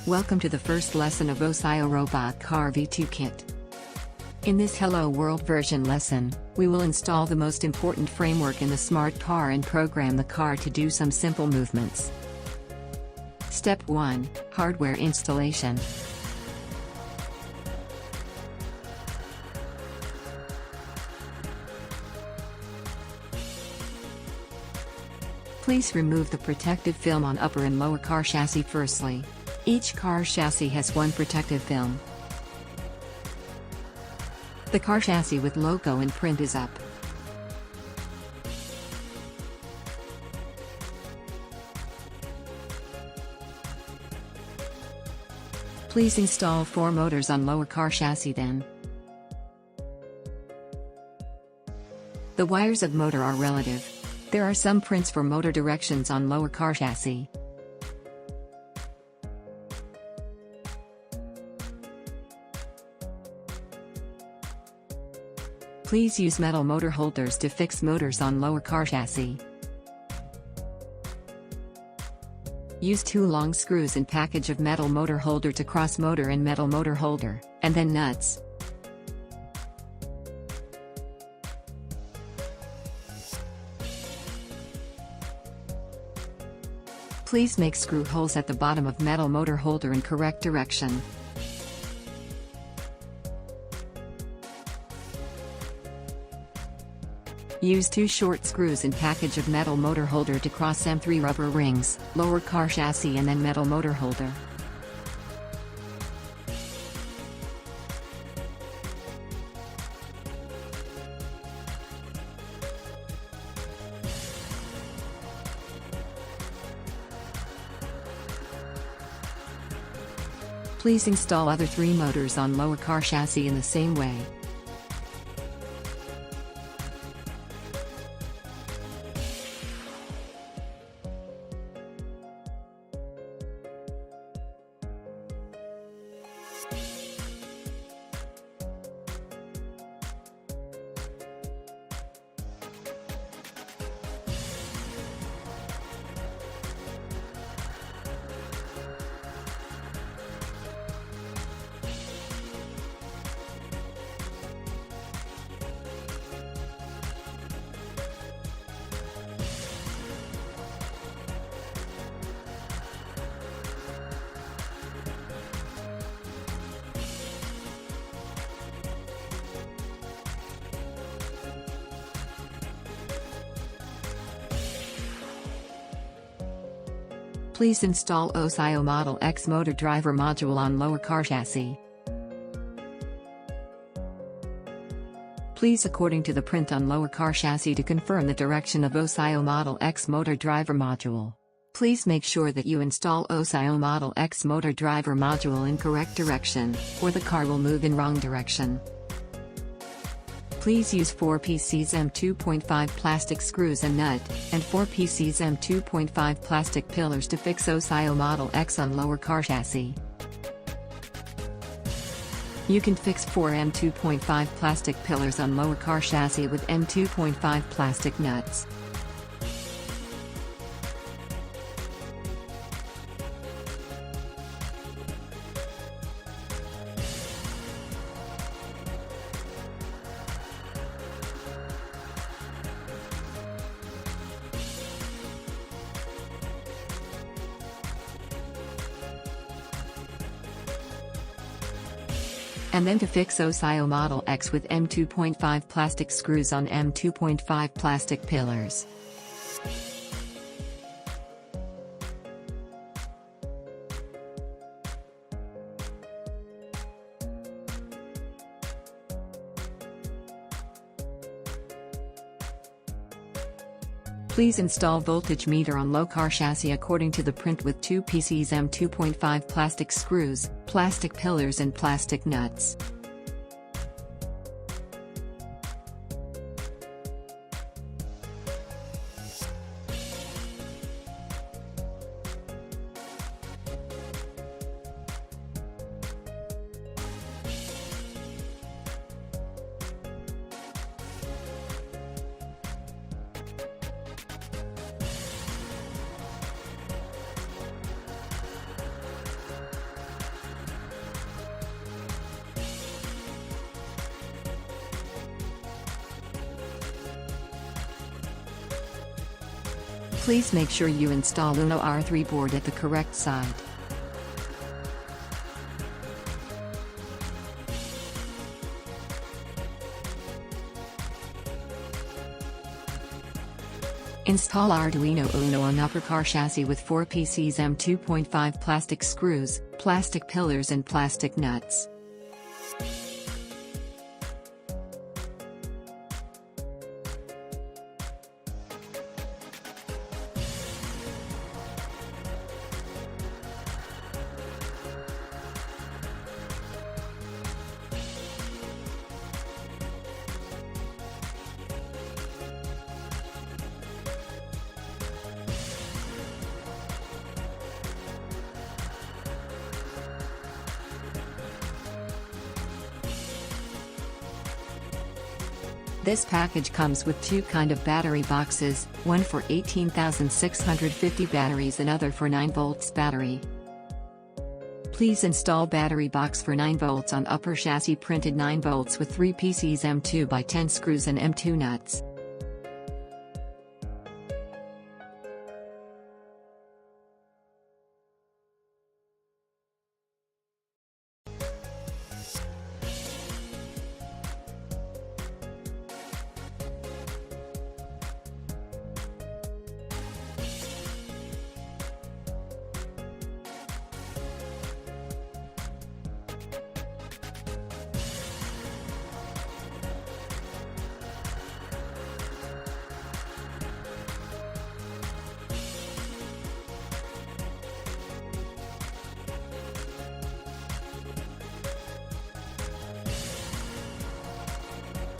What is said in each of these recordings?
Welcome to the first lesson of OSOYOO Robot Car V2 Kit. In this Hello World version lesson, we will install the most important framework in the smart car and program the car to do some simple movements. Step 1. Hardware installation. Please remove the protective film on upper and lower car chassis firstly. Each car chassis has one protective film. The car chassis with logo and print is up. Please install 4 motors on lower car chassis then. The wires of motor are relative. There are some prints for motor directions on lower car chassis. Please use metal motor holders to fix motors on lower car chassis. Use 2 long screws and package of metal motor holder to cross motor and metal motor holder, and then nuts. Please make screw holes at the bottom of metal motor holder in correct direction. Use 2 short screws and package of metal motor holder to cross M3 rubber rings, lower car chassis and then metal motor holder. Please install other 3 motors on lower car chassis in the same way. Please install OSOYOO Model X motor driver module on lower car chassis. Please according to the print on lower car chassis to confirm the direction of OSOYOO Model X motor driver module. Please make sure that you install OSOYOO Model X motor driver module in correct direction, or the car will move in wrong direction. Please use 4 PCs M2.5 plastic screws and nut, and 4 PCs M2.5 plastic pillars to fix OSOYOO Model X on lower car chassis. You can fix 4 M2.5 plastic pillars on lower car chassis with M2.5 plastic nuts. And then to fix OSOYOO Model X with M2.5 plastic screws on M2.5 plastic pillars. Please install voltage meter on low car chassis according to the print with 2 PCs M2.5 plastic screws, plastic pillars and plastic nuts. Please make sure you install OSOYOO R3 board at the correct side. Install Arduino Uno on upper car chassis with 4 PCs M2.5 plastic screws, plastic pillars and plastic nuts. This package comes with two kind of battery boxes, one for 18,650 batteries and other for 9 volts battery. Please install battery box for 9 volts on upper chassis printed 9 volts with 3 PCs M2 by 10 screws and M2 nuts.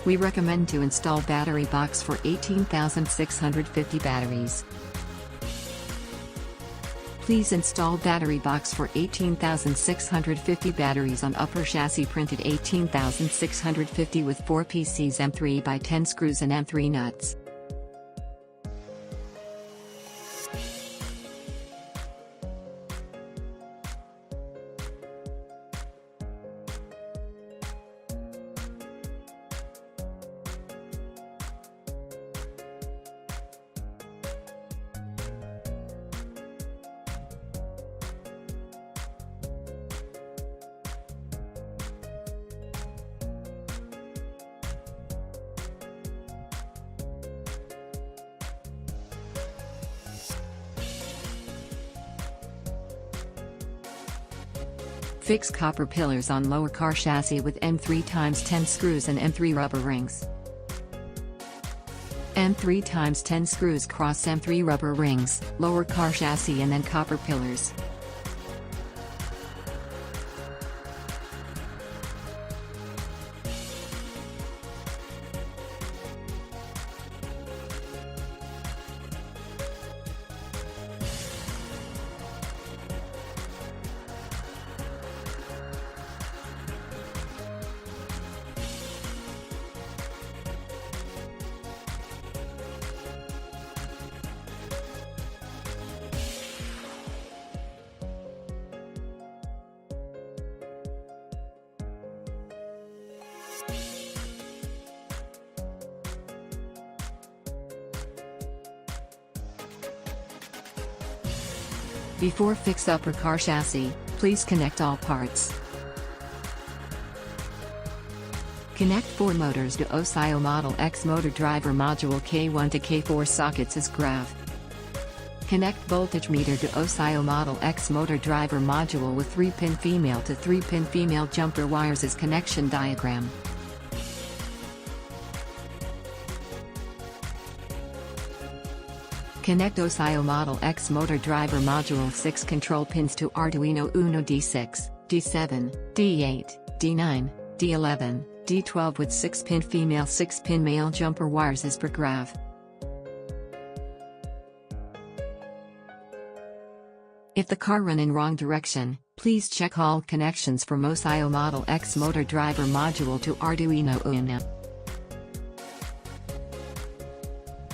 We recommend to install battery box for 18,650 batteries. Please install battery box for 18,650 batteries on upper chassis printed 18,650 with 4 PCs M3 by 10 screws and M3 nuts. Fix copper pillars on lower car chassis with M3 x 10 screws and M3 rubber rings. M3 x 10 screws cross M3 rubber rings, lower car chassis and then copper pillars. Before fix upper car chassis, please connect all parts. Connect 4 motors to OSOYOO Model X motor driver module K1 to K4 sockets as graph. Connect voltage meter to OSOYOO Model X motor driver module with 3-pin female to 3-pin female jumper wires as connection diagram. Connect OSOYOO Model X motor driver module 6 control pins to Arduino Uno D6, D7, D8, D9, D11, D12 with 6-pin female 6-pin male jumper wires as per graph. If the car run in wrong direction, please check all connections from OSOYOO Model X motor driver module to Arduino Uno.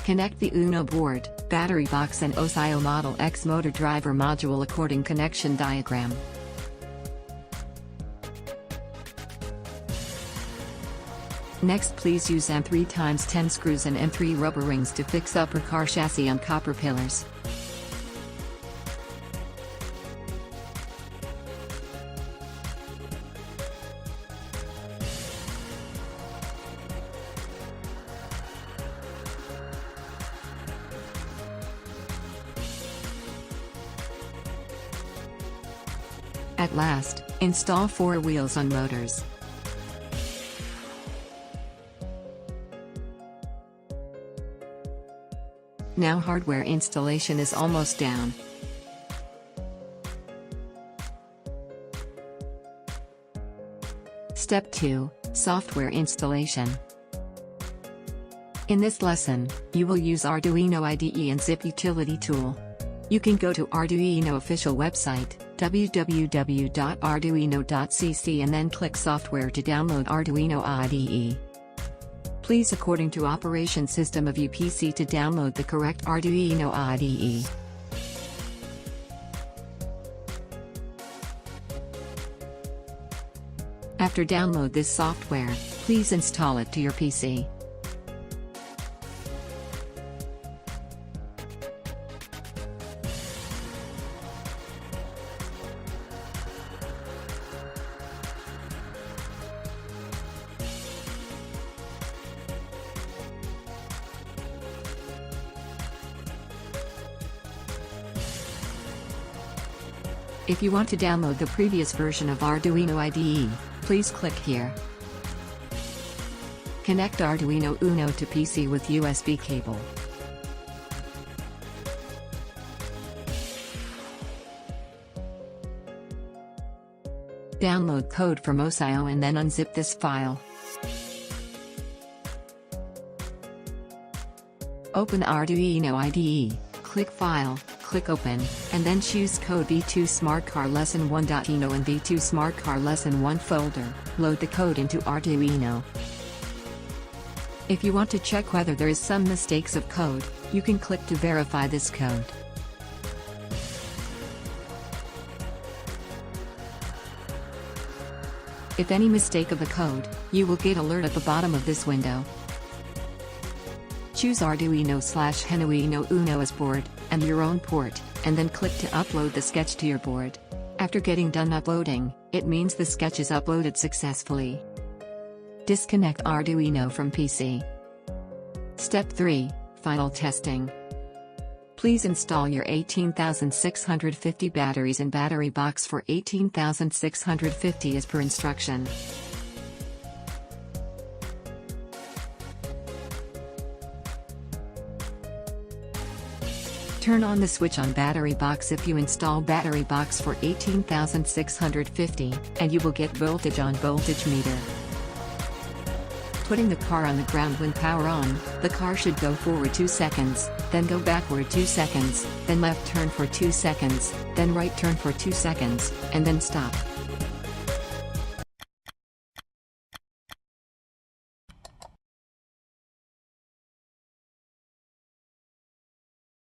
Connect the Uno board, battery box and OSOYOO Model X motor driver module according connection diagram. Next, please use M3x10 screws and M3 rubber rings to fix upper car chassis on copper pillars. At last, install 4 wheels on motors. Now hardware installation is almost down. Step 2, software installation. In this lesson, you will use Arduino IDE and zip utility tool. You can go to Arduino official website, www.arduino.cc, and then click software to download Arduino IDE. Please according to operation system of your PC to download the correct Arduino IDE. After download this software, please install it to your PC. If you want to download the previous version of Arduino IDE, please click here. Connect Arduino Uno to PC with USB cable. Download code from OSOYOO and then unzip this file. Open Arduino IDE, click File, click Open, and then choose code V2 Smart Car Lesson 1.ino and V2 Smart Car Lesson 1 folder. Load the code into Arduino. If you want to check whether there is some mistakes of code, you can click to verify this code. If any mistake of the code, you will get alert at the bottom of this window. Choose Arduino/Arduino Uno as board, and your own port, and then click to upload the sketch to your board. After getting done uploading, it means the sketch is uploaded successfully. Disconnect Arduino from PC. Step 3, Final Testing. Please install your 18,650 batteries in battery box for 18,650 as per instruction. Turn on the switch on battery box if you install battery box for 18,650, and you will get voltage on voltage meter. Putting the car on the ground when power on, the car should go forward 2 seconds, then go backward 2 seconds, then left turn for 2 seconds, then right turn for 2 seconds, and then stop.